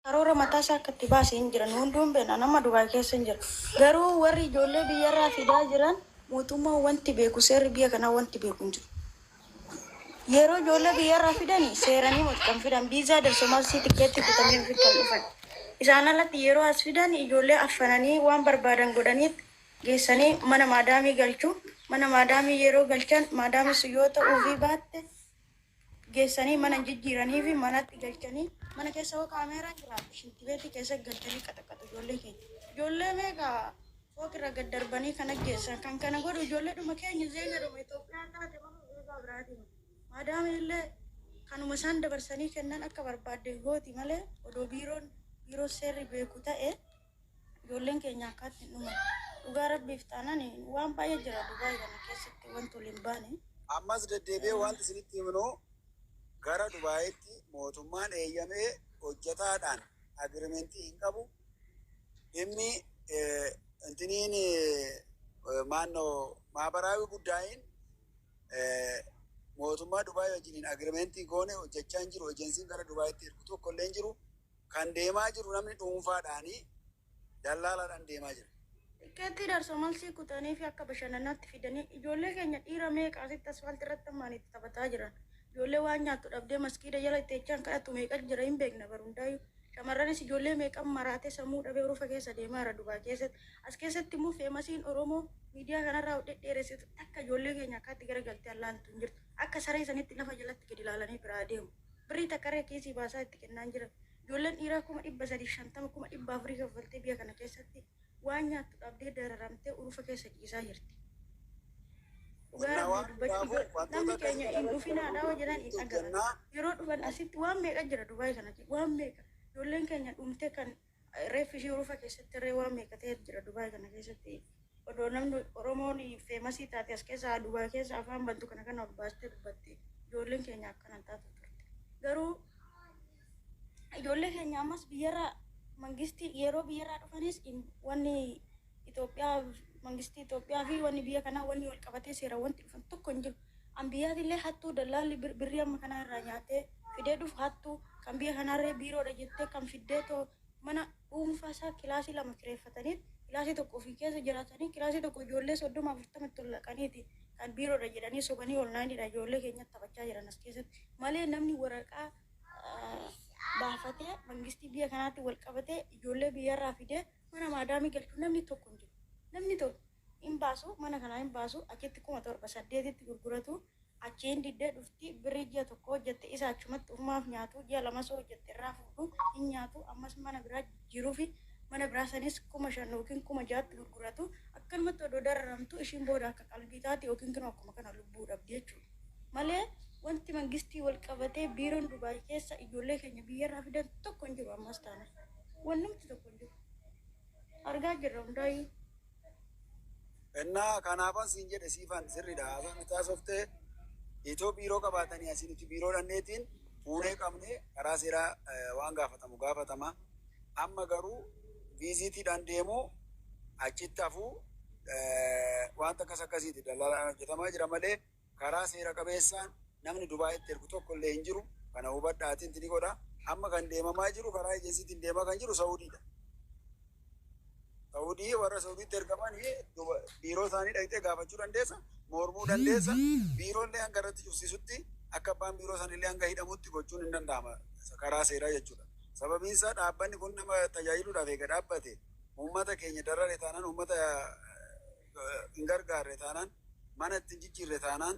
Karoora mataa isaa akka itti baasee hin jiran hunduun beena nama Dubaay keessa hin jiru. Garuu warri ijoollee biyyarraa fidaa jiran mootummaa wanti beeku seerri biyya kanaa wanti beeku hin jiru. Yeroo ijoollee biyyarraa fidanii seeranii kan fidan biizaa darsomaasii tikeetti kutamee kan dhufan. Isaan alatti yeroo as fidan ijoollee affananii waan barbaadan godhaniitti geessanii mana maadaamii galchuu. Mana maadaamii yeroo galchan maadaamii sun yoo ta'uu fi baatte geessanii mana jijjiiranii fi manatti galchanii mana keessa hoo kaameeraan jiraatu shintibeetii keessa galchanii qaxaqatu ijoollee keenya. Ijoollee meeqaa fooqirra gad darbanii kana geessan kan kana godhu ijoolleedhuma keenya zeenadhuma Itoophiyaa taate mana beekaa biraatiin. Maadaamii illee kanuma isaan dabarsanii kennan akka barbaadde gooti malee odoo biiroo seerri beeku ta'e ijoolleen keenya akkaatti dhuma. Dhugaa rabbiif taanaan waan baay'ee jira Dubaay kana keessatti wanti waliin baane. Ammas deddeebi'ee wanti isinitti himnu gara Dubaayitti mootummaan eeyyamee hojjetaadhaan agirimentii hin qabu. Dhimmi intiniin maabaraawi guddaayin mootummaa Dubaay wajjiniin agirimentii goone hojjechaa hin jiru. Ejensiin gara Dubaayitti ergu tokko illee hin jiru. Kan deemaa jiru namni dhuunfaadhaanii dallaalaadhaan deemaa jira. Tikeetti darsomalsii kutanii fi akka bashannanaatti fidanii ijoollee keenya dhiira meeqa asitti asfaaltii irratti ammaanitti taphataa jiran. Ijoollee waan nyaattu dhabdee maskiida jala itti echaan kadhattu meeqa jira hin beekna barundaayyuu. Shamarranis ijoollee meeqan maraatee sammuu dhabee urufa keessa deemaa jira Dubaay keessatti. As keessatti immoo feemasiin Oromoo miidiyaa kanarraa dhedheeressitu akka ijoollee keenya akkaatti garagaltee allaaltu hin jirtu. Akka saree sanitti lafa jalatti gadi ilaalanii biraa deemu. Birrii takkaree kiisii baasaa itti kennaan jira. Ijoolleen dhiiraa 350 400 kaffaltee biyya kana keessatti waan nyaattu dhabdee dararamtee urufa keessa ciisaa jirti. Namni keenya hin dhufinaadhaa jedhan hin agarra. Yeroo dhufan asitti waan meeqa jira Dubaay kana waan meeqa. Ijoolleen keenya dhumtee kan reeffi ishee urufa keessatti irree waan meeqa ta'e jira Dubaay kana keessatti. Odoo namni Oromoon feemasii taate as keessa Dubaay keessa afaan bantu kana ol baastee dubbatte ijoolleen keenya akkanan taatu turte. Garuu ijoollee keenya ammas biyyarraa mangistii yeroo biyyarraa dhufanis wanni Itoophiyaa mangistii Itoophiyaa fi wanni biyya kanaa wanni wal qabatee seera wanti dhufan tokko hin jiru. An biyyaatillee hattuu dallaalli birrii amma kanarraa nyaatee fidee dhufu hattuu kan biyya kanarree biiroodha jettee kan fiddee too mana dhuunfaa isaa kilaasii 2 kireeffatanii kilaasii tokko ofii keessa jiraatanii kilaasii tokko ijoollee 30-40 tolaqaniiti kan biiroodha jedhanii sobanii olnaanidha ijoollee keenyatti taphachaa jiran as keessatti malee namni waraqaa baafatee mangistii biyya kanaatti wal qabatee ijoollee biyyarraa fidee mana maadaamii galchuu namni tokko hin jiru. Namni tokko hin baasu mana kanaa hin baasu achitti 7,800tti gurguratu achiin diddee dhufti birrii ji'a tokko hojjette isa achumatti ufumaaf nyaatu ji'a 2 hojjette irraa fuudhu hin nyaatu ammas mana biraa jiruu fi mana biraa sanis 5,000 yookiin 6,000tti gurguratu akkanumatti odoo dararamtu ishiin booda akka qalbii taate yookiin kan akkuma kana lubbuu dhabdi jechuudha. Malee wanti mangistii wal qabatee biiroon Dubaay keessa ijoollee keenya biyyarraa fidan tokko hin jiru ammas taana. Wannumti tokko hin jiru. Argaa jirra hundaayyuu. Innaa kanaafan siin jedhe siifan sirriidha. Haasaan taasoftee itoo biiroo qabaatanii asinitti biiroo dhanneetiin fuunee qabne karaa seeraa waan gaafatamu gaafatama. Amma garuu viizitiidhaan deemuu achitti hafuu wanta akkas akkasiiti daldaalaan hojjetamaa jira malee karaa seera qabeessaan namni Dubaayitti ergu tokko illee hin jiru. Kana hubadhaatiin tini godha. Amma kan deemamaa jiru karaa ejensiitiin deemaa kan jiru Saawudiidha. Saawudii warra Saawudiitti ergaman biiroo isaanii dhaqxee gaafachuu dandeessa, mormuu dandeessa. Biiroollee hanga irratti cufsiisutti akka abbaan biiroo sanillee hanga hidhamutti gochuun hin danda'ama karaa seeraa jechuudha. Sababiin isaa dhaabbanni kun nama tajaajiluudhaaf eega dhaabbate uummata keenya darare taanaan uummata hin gargaarre taanaan mana ittiin jijjiirre taanaan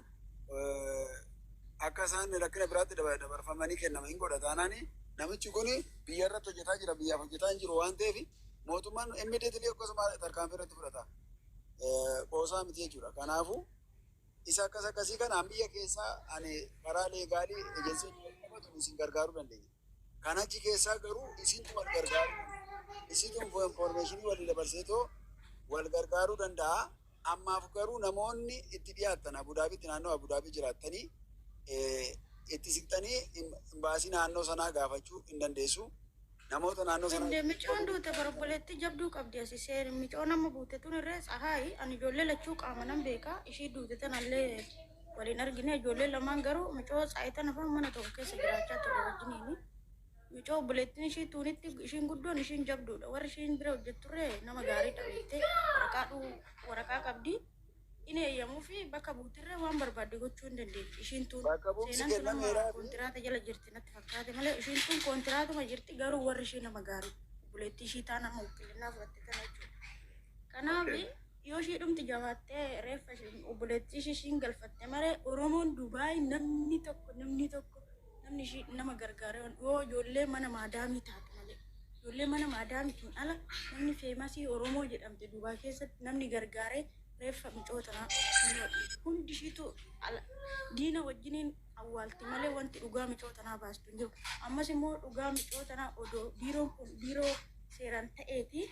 akka isaan rakkina biraatti dabarfamanii kennama hin godha taanaan namichi kun biyya irratti hojjetaa jira biyyaaf hojjetaa hin jiru waan ta'eef mootummaan immediately akkasuma tarkaanfii irratti fudhata. Qoosaa miti jechuudha. Kanaafuu isa akkas akkasii kanaan biyya keessaa ani karaa leegaalii ejensii qabatu isin gargaaruu dandeenya. Kan achi keessaa garuu isintu wal gargaaru. Isintu informationii walii dabarseetoo wal gargaaruu danda'a. Ammaaf garuu namoonni itti dhiyaatan Abudaabiitti naannoo Abudaabii jiraattanii itti siqtanii imbaasii naannoo sanaa gaafachuu hin dandeessu. Namoota naannoo sanaa. Micoon duute barboleetti jabduu qabdi asii seeri micoon amma buute tun irree tsahaay ani ijoollee lachuu qaama nan beekaa ishii duute tanallee waliin argine ijoollee lamaan garuu micoo tsaayitan afaan mana tokko keessa jiraachaa ture wajjiniini. Mucoo obboleettiin ishii tuunitti ishiin guddoon ishiin jabduudha. Warri ishiin bira hojjetturree nama gaarii dhabeettee waraqaa qabdi. Inni eeyyamuu fi bakka buutirree waan barbaadde gochuu hin dandeetti. Ishiin tuun seenaan sun nama kontiraata jala jirti natti fakkaate malee ishiin tuun kontiraatuma jirti garuu warri ishii nama gaarii. Obboleettii ishii taa nama uffilannaa fudhatte kana jechuudha. Kanaaf yoo ishii dhumti jabaattee reeffa obboleettii ishiin galfatte malee Oromoon Dubaay namni ishii nama gargaaree yoo ijoollee mana maadaamii taate malee ijoollee mana maadaamiitiin ala namni feemasii Oromoo jedhamte Dubaay keessatti namni gargaaree reeffa micootanaa hundi ishiitu diina wajjiniin awwaalti malee wanti dhugaa micootanaa baastu hin jiru. Ammas immoo dhugaa micootanaa odoo biiroon kun biiroo seeraan ta'eeti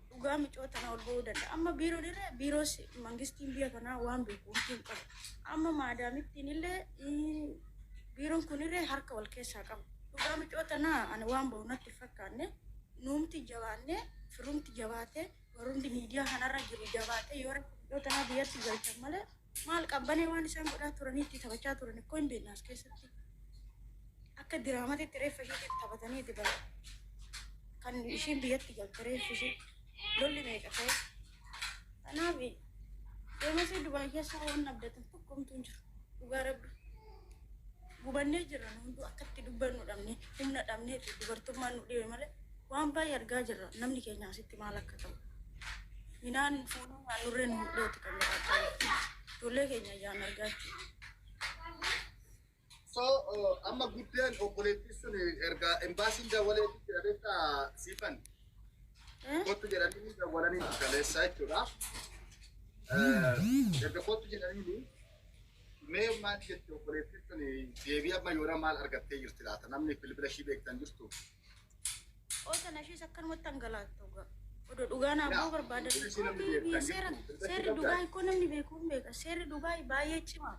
dhugaa micootanaa ol ba'uu danda'a. Amma biiroon irra biiroo mangistiin biyya kanaa waan beeku hin qabu. Amma maadaamittiin illee biiroon kun irree harka wal keessaa qaba. Dhugaa micootanaa ani waan ba'u natti fakkaanne nuumti jabaanne firumti jabaatee warrundi miidiyaa kanarra jiru jabaatee yoo micootanaa biyyatti galchan malee maal qabbanee waan isaan godhaa turaniitti taphachaa turan ikkoo hin beekne as keessatti. Akka diraamatitti reeffa isheetti taphataniiti bara. Kan ishiin biyyatti galte reeffi ishee lolli meeqa ta'e. Kanaaf deemasii Dubaay keessaa waan abdatan tokkomtu hin jiru. Dhugaa rabbi. Gubannee jiran hunduu akkatti dubbannu dhabne humna dhabnee dubartummaan nu dhibe malee waan baay'ee argaa jirra namni keenya asitti maal akka ta'u. Minaan fuunuu naannurree nu hudheeti kan jiraachaa jiru. Ijoollee keenya ayyaana argaa jiru. So, amma guddaan obboleettii sun erga embaasiin daawwaleetti jedhameetta siifan. Kottu jedhanii daawwalanii kaleessaa jechuudha. Erga kottu jedhanii mee maal jette obboleettii sun deebii amma yoona maal argattee jirti laata namni bilbila ishii beektan jirtu. Oota nashiis akkanumatti hangalaatta dhugaa. Odoo dhugaa naafuu barbaadan. Seerri Dubaay koo namni beekuu hin beeka. Seerri Dubaay baay'ee cimaa.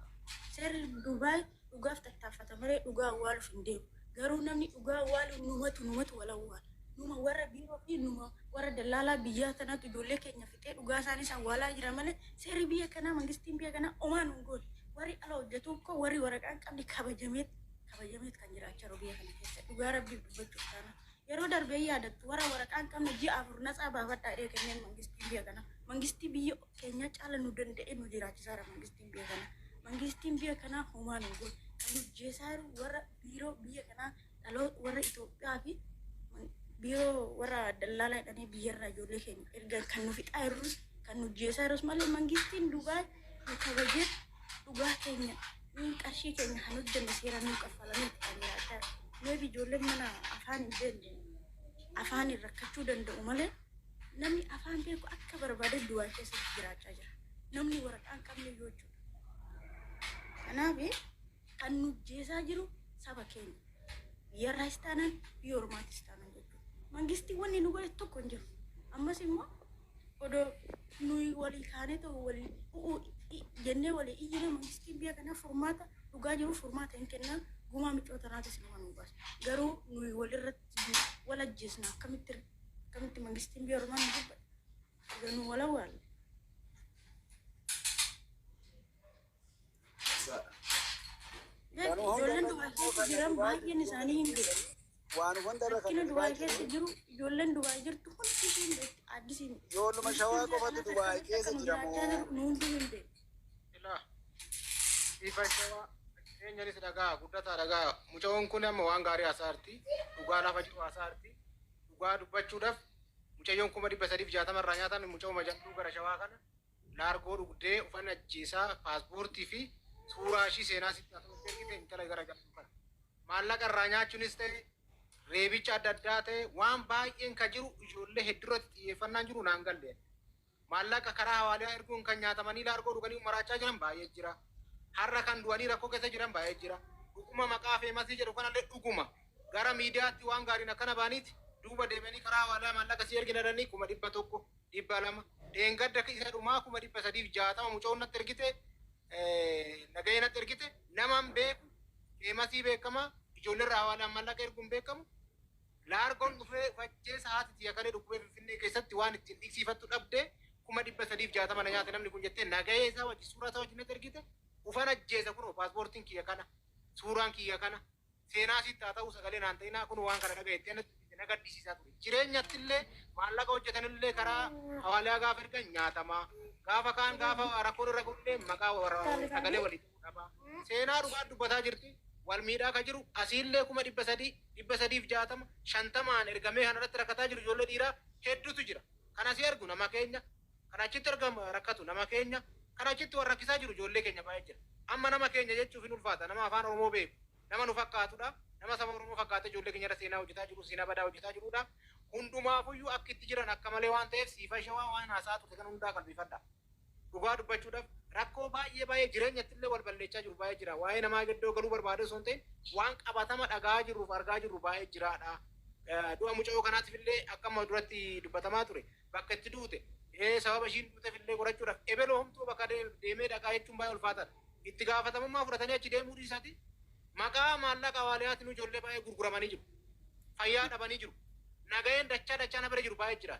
Seerri Dubaay dhugaaf tattaafata malee dhugaa awwaaluuf hin deemu. Garuu namni dhugaa awwaalu numatu wal awwaala. Numa warra biiroo fi numa warra dallaalaa biyyaa tanatu ijoollee keenya fixee dhugaa isaanis awwaalaa jira malee seerri biyya kanaa mangistiin biyya kanaa omaan hin goone. Warri ala hojjetu koo warri waraqaan qabdi kabajameet kan jiraachaa jiru biyya kana keessa. Dhugaa rabbiif dubbachuuf taana. Yeroo darbee yaadattu warra waraqaan qabne ji'a afur natsaa baafadhaa dhee kenneen mangistiin biyya kanaa. Mangistii biyya keenya caala nu danda'e nu jiraachisaadha mangistiin biyya kanaa. Mangistiin biyya kanaa homaan hin goone. Kan hojjeesaa jiru warra biiroo biyya kanaa dhaloota warra Itoophiyaa fi biiroo warra dallaalaa jedhanii biyyarraa ijoollee keenya ergan kan nu fixaa jirrus kan nu hojjeesaa jirus malee mangistiin Dubaay nu kabajee dhugaa keenya qarshii keenya kan hojjenne seeraan nu kaffalamee kan jiraachaa jiru. Meebi ijoolleen mana afaan hin beekne afaan rakkachuu danda'u malee namni afaan beeku akka barbaade Dubaay keessatti jiraachaa jira. Namni waraqaan qabne yoo jechuudha. Kanaaf kan nu hojjeesaa jiru saba keenya. Biyyarraas taanaan biyya ormaatis taanaan jechuudha. Mangistii wanni nu godhe tokko hin jiru. Ammas immoo odoo nuyi walii kaanee ta'u walii jennee walii iyyina mangistiin biyya kanaa furmaata dhugaa jiru furmaata hin kennaa gumaa micootanaatis nama nu baasa. Garuu nuyi walirratti wal ajjeesna akkamitti mangistiin biyya ormaa nu dubbata. Ganuu wal awwaalle. Ijoolleen Dubaay keessa jiran baay'een isaanii hin beeku. Waan wanta irra Rakkina Dubaay keessa jiru ijoolleen Dubaay jirtu hundi hin beekti addisiin. ijoolluma shawaa qofatu Dubaay keessa jira moo Nu hundi hin beeku. Ila ifa shawaa eenyunis dhagaa guddataa dhagaa mucaan kun amma waan gaarii hasaarti dhugaa lafa jiru hasaarti dhugaa dubbachuudhaaf mucayyoon 360 irraa nyaatan mucaa majalluu gara shawaa kana laargoo dhugdee uffanna ajjeesaa paaspoortii fi suuraa ishii seenaa sitti asumatti ergite intala gara jalqabu kana maallaqa irraa nyaachuunis ta'e reebicha adda addaa ta'e waan baay'een ka jiru ijoollee hedduurratti xiyyeeffannaan jiru naan galle maallaqa karaa hawaaliyaa erguun kan nyaatamanii laargoo dhuganii maraachaa jiran baay'ee jira har'a kan du'anii rakkoo keessa jiran baay'ee jira dhuguma maqaa feemasii jedhu kanallee dhuguma gara miidiyaatti waan gaariin akkana baaniiti duuba deemanii karaa hawaaliyaa maallaqa si erginadanii 100 200 dheengadda isa dhumaa 360 mucoonnatti ergite nagayinatti ergite naman beeku feemasii beekama ijoollee irraa hawaalaan maallaqa erguun beekamu laargoon dhufee fajjee sa'aatitti yakkalee dhukkubee finfinnee keessatti waan ittiin dhiqsiifattu dhabdee 360 mana nyaate namni kun jettee nagayee isaa wajji suuraa isaa wajjin ergite ufan ajjeesa kun paaspoortiin kiyya kana suuraan kiyya kana seenaa sitti haa ta'u sagalee naan ta'inaa kun waan kana dhagayettee na gaddisiisaa ture. Jireenyatti illee maallaqa hojjetan illee karaa hawaalaa gaafa ergan nyaatamaa. Gaafa kaan gaafa rakkoon irra guddaa maqaa sagalee walitti qaba. Seenaa dhugaa dubbataa jirti. Wal miidhaa ka jiru asiillee 360 50 ergamee kanarratti rakkataa jiru ijoollee dhiiraa hedduutu jira. Kan asii argu nama keenya, kan achitti argamu rakkatu nama keenya, kan achitti warra rakkisaa jiru ijoollee keenya baay'ee jira. Amma nama keenya jechuuf hin ulfaata. Nama afaan Oromoo beeku, nama nu fakkaatudha. Nama saba Oromoo fakkaatee ijoollee keenya irra seenaa hojjetaa jiru, seenaa badaa hojjetaa jirudha. Hundumaafuyyuu akka itti jiran akka malee waan ta'eef siifa shawaa waan haasaa turte kan hundaa qalbifadha. Dhugaa dubbachuudhaaf rakkoo baay'ee jireenyatti illee wal balleechaa jiru baay'ee jira. Waa'ee namaa giddoo galuu barbaade osoo hin ta'in waan qabatama dhagaa jirruuf argaa jirru baay'ee jiraadha. Du'a muca'oo kanaatiif illee akkuma duratti dubbatamaa ture bakka itti duute sababa ishiin duuteef illee qorachuudhaaf ebeloo homtuu bakka deemee dhaqaa jechuun baay'ee ulfaataadha. Itti gaafatamummaa fudhatanii achi deemuu dhiisati maqaa maallaqa hawaaliyaatiin ijoollee baay'ee gurguramanii jiru. Fayyaa dhabanii jiru. Nagayeen dachaa na bira jiru baay'ee jira.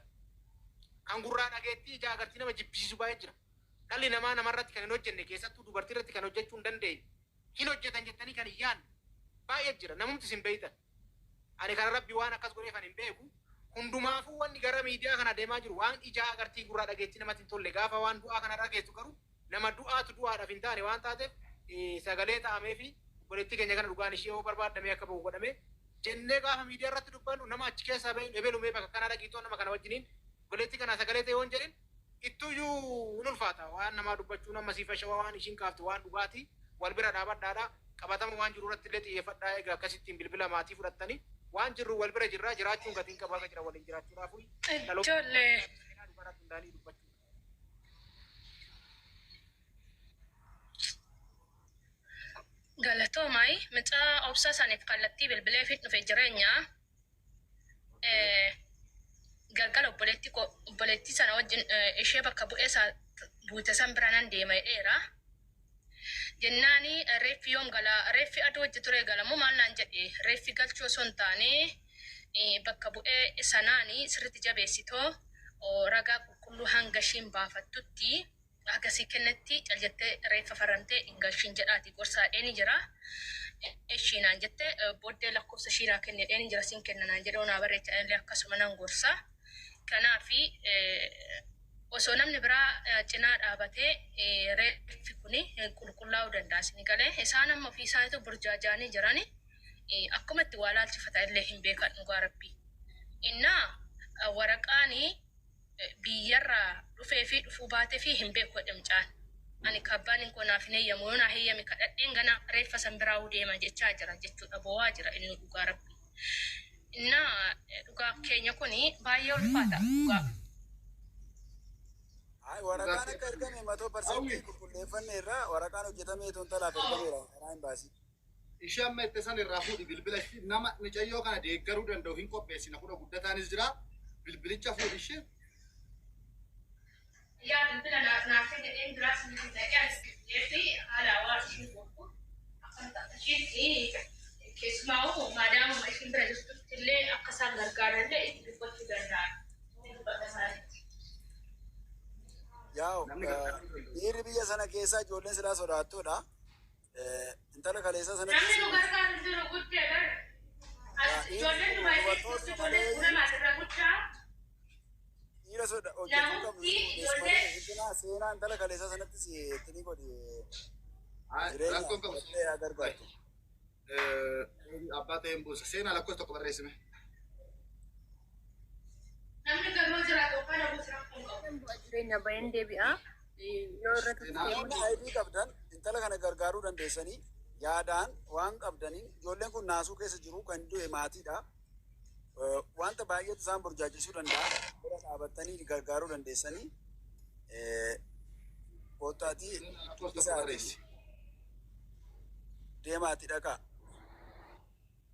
Kan gurraa dhageettii ija agartii nama jibbisiisu baay'ee jira. Dhalli namaa namarratti kan hin hojjenne keessattuu dubartii irratti kan hojjechuu hin dandeenye. Hin hojjetan jettanii kan hin yaadne baay'ee jira. Namumti isin beeytan. Ani kana rabbi waan akkas godheef ani hin beeku. Hundumaafuu wanni gara miidiyaa kana deemaa jiru waan ija agartii gurraa dhageettii namatti hin tolle gaafa waan du'aa kana dhageessu garuu nama du'aatu du'aadhaaf hin taane waan taateef sagalee ta'amee fi obboleettii keenya kana dhugaan ishee yoo barbaadamee akka bahu godhamee jennee gaafa miidiyaa irratti dubbannu nama achi keessaa bahin ebelumee bakka kana dhagiitoo nama kana wajjiniin obboleettii kana sagalee ta'e waan jedhin ittuyyuu hin ulfaata waan namaa dubbachuu nama siifa shawaa waan ishiin kaaftu waan dhugaatii wal bira dhaabadhaadha qabatama waan jiru irratti illee xiyyeeffadhaa egaa akkasittiin bilbila maatii fudhattanii waan jirru wal bira jirraa jiraachuun gatiin qabaa jira waliin jiraachuudhaaf ijoollee galatoomai macaa obsaa isaaniif kallattii bilbilee fi dhufe jireenya galgala obboleettii sana wajjin ishee bakka buute san biraanan deema dheera jennaani reeffi yoom gala reeffi aduu wajji ture galamu maal naan jedhe reeffi galchuu osoo hin taane bakka bu'ee sanaani sirriitti jabeessitoo ragaa qulqulluu hanga ishiin baafattutti agasii kennetti caljettee reeffa farantee hin galchiin jedhaati gorsaa dheeni jira. Ishiinaan jette booddee lakkoofsa ishiinaa kenne dheeni jira siin kennanaan jedhe onaa bareecha illee akkasuma nan gorsa. Kanaafi osoo namni biraa cinaa dhaabatee reeffi kuni qulqullaa'uu danda'a isin galee isaan amma ofii isaaniitu burjaajaanii jirani akkuma itti waa laalchifata illee hin beekan dhugaa rabbii. Innaa waraqaanii biyyarraa dhufee fi dhufuu baatee fi hin beeku dhimcaan. Ani kabbaan hin konaaf hin eeyyamu yoona heeyyame kadhadheen gana reeffa san biraa deema jechaa jira jechuudha bo'aa jira inni dhugaa rabbii. Innaa dhugaa keenya kuni baay'ee ulfaata dhugaa. Waraqaan akka ergame 100% qulqulleeffanne irraa waraqaan hojjetamee tontalaaf ergameera karaa hin baasi. Ishee amma itti san irraa fuudhi bilbila nama mucayyoo kana deeggaruu danda'u hin qopheessina kudha guddataanis jira bilbilicha fuudhi ishee. Yaa bilbila naaf jedheen biraas ni dhaqee fi haala hawaasa tokko akkanta isheen keessumaa maadaama isheen bira jirtutti illee akka isaan gargaaran illee itti dubbachuu danda'an. Yaa'u dhiirri biyya sana keessaa ijoolleen silaa sodaattuudha. Intala kaleessaa sanatti. Namni nu gargaaru jiru guddaadha. Ijoolleen nu baay'ee ijoolleen guramaa irra guddaa. Dhiira soda hojjechuu qabdu seenaa intala kaleessaa sanattis itti ni godhi. Jireenya gargaartu. Abbaa ta'een buusa seenaa lakkoofsa tokko barreessime. Namni garuu jiraatu kana buusa qabu. Jireenya baay'een deebi'a. Yoo irratti ayidii qabdan intala kana gargaaruu dandeessanii yaadaan waan qabdaniin ijoolleen kun naasuu keessa jiru kan du'e maatiidha. Wanta baay'eetu isaan burjaajisuu danda'a. Bira dhaabattanii gargaaruu dandeessanii koottaatii isa arreessi. Deemaati dhaqaa.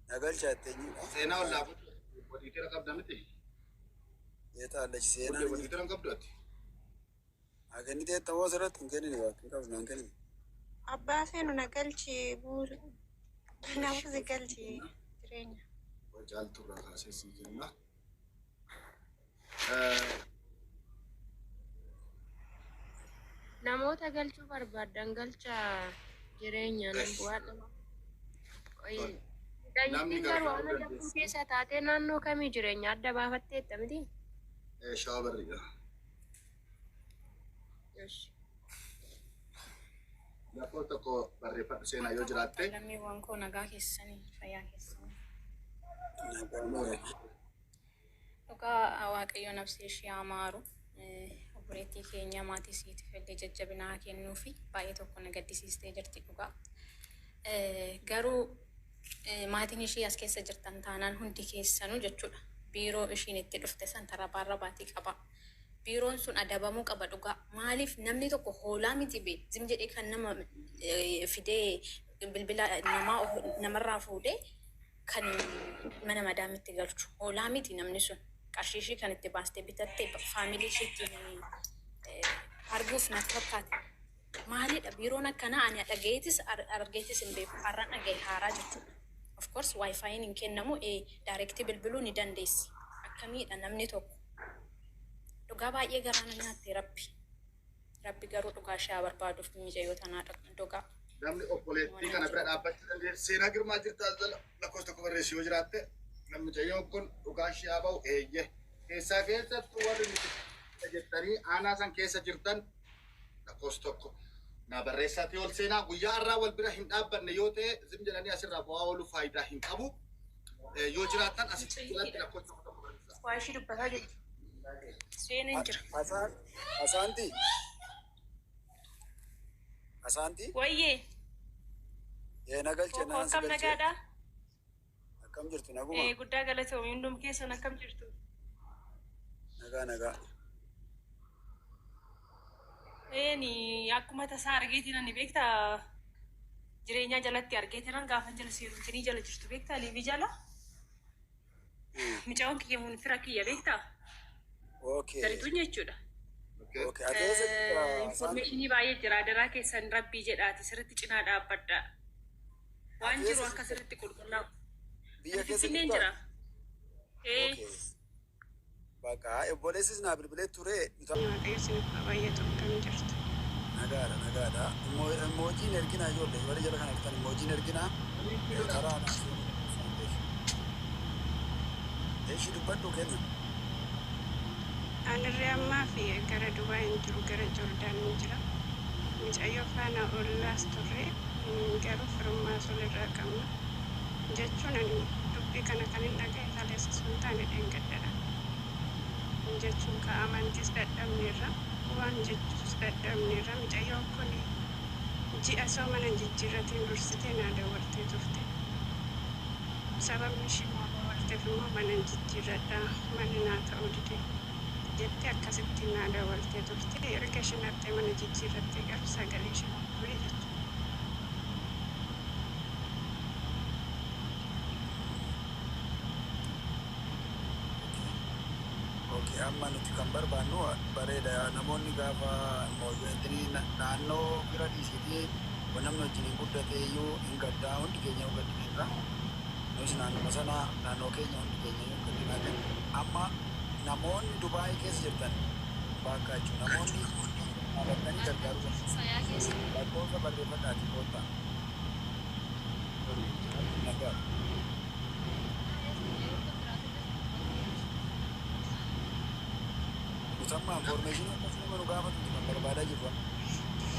Nagalcha itteenyudha. Seenaa ollaa walii tira qabda miti. Yeetaallachi seenaa. Walii tira qabdu ati. Aganni teetta hoo asirratti hin kennine waa hin qabnu hin kennine. Abbaa seenu na galchi buura. Namoota galchi jireenya. Wajaaltu irraa kaasee sii jenna. Namoota galchuu barbaadan galcha jireenya nan bu'aadha. Daa'imtiin garuu amma jabbuu keessa taatee naannoo kamii jireenya adda baafatteetta miti? Shawaa barriidha. Lafa tokko barreeffadhu seenaa yoo jiraatte. Lammiiwwan koo nagaa keessanii fayyaa keessanii. Dhugaa Waaqayyo nafsi ishee amaaru obboleettii keenya maatii isiitiif illee jajjabinaa kennuu fi baay'ee tokko na gaddisiistee jirti dhugaa. Garuu maatiin ishee as keessa jirtan taanaan hundi keessanuu jechuudha. Biiroo ishiin itti dhufte san tarabaa baatii qaba. Biiroon sun adabamuu qaba dhugaa. Maaliif namni tokko hoolaa miti bee zim jedhee kan nama fidee bilbila namarraa fuudhee kan mana madaamitti galchu. Hoolaa miti namni sun. Qarshii ishii kan itti baastee bitattee faamilii ishiitti arguuf natti fakkaate. Maalidha biiroon akkanaa ani dhagayeetis argeetis hin beeku. Har'aan dhagaye haaraa jechuudha. Of course wifiin hin kennamu direct bilbiluu ni dandeessi. Akkamiidha namni tokko. Dhugaa baay'ee garaana nyaatte Rabbi. Rabbi garuu dhugaa ishee barbaaduuf mijaayoo tanaa dhugaa. Namni obboleettii kana bira dhaabbachuu dandeessi. Seenaa girmaa jirtaa lakkoofsa tokko barreessi yoo jiraatte namni jayyoon kun dhugaa ishee bahu eeyye. Keessaa keessattuu warri nuti jettanii aanaa san keessa jirtan lakkoofsa tokko. Na barreessaati ol seenaa guyyaa irraa wal bira hin dhaabbanne yoo ta'e zim jedhanii asirraa bu'aa oolu faayidaa hin qabu. Yoo jiraatan asitti jalatti lakkoofsa tokko barreessaa. Waa ishii dubbataa jirti. Seenaan jira. Asaanti. Asaanti. Wayyee. Nagalchee Koo akkam nagaadhaa? Akkam jirtu naguma? Guddaa galatoomii hundum keessan akkam jirtu? Nagaa. Akkuma tasaa argeetiin ani beektaa jireenyaa jalatti argeetiin gaafa jala seerumtinii jala jirtu beektaa liibii jala. Mucaan kiyya mun fira kiyya beektaa? Okay. Darituun jechuudha. Okay. Informationii baay'ee jira. Daraa keessan Rabbii jedhaati sirriitti cinaa dhaabbadha. Waan jiru akka sirriitti qulqullaa'u. Biyya keessa jira. Bakka obboleessis naa bilbilee ture. Waaqayyoon baay'ee tokko jirtu. Nagaadha. Moojiin erginaa ijoollee warri jala kana argitan moojiin erginaa karaa ishii dubbadhu kenna. Anirree ammaa fi gara Dubaay hin jiru gara Joordaan hin jira. Mucayyoo faana ollaas turre garuu firummaa solirraa qabna. Jechuun ani dubbii kana kan hin dhagaye kaleessa sun taane dheengadhadha. Jechuun ka amantis dadhabneerra waan jechuus dadhabneerra mucayyoon kun ji'a soomana jijjiirratiin dursitee naa daawwattee turte. Sababni ishee maa daawwatteef immoo mana jijjiirradhaa mana naa ta'uu dide. Jettee akkasitti naa daawwattee turte. Erga isheen haftee mana jijjiirrattee garuu sagalee ishee ture jechuudha. Amma nuti kan barbaannu bareeda namoonni gaafa mooyyootinii naannoo bira dhiisitii namni wajjin guddatee iyyuu hin gaddaa hundi keenya hin gaddineerra. Nus naannoo sana naannoo keenya hundi keenya hin gaddinaa. Amma namoonni Dubaay keessa jirtan bakka jechuun namoonni dhaabatanii gargaaruu danda'u. Lakkoofsa barreeffadhaati koottaa. Nagaa. Sama information akkasuma nu gaafatu kan barbaadaa jirru.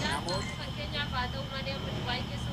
Namoota fakkeenyaaf haa ta'u malee Dubaay keessa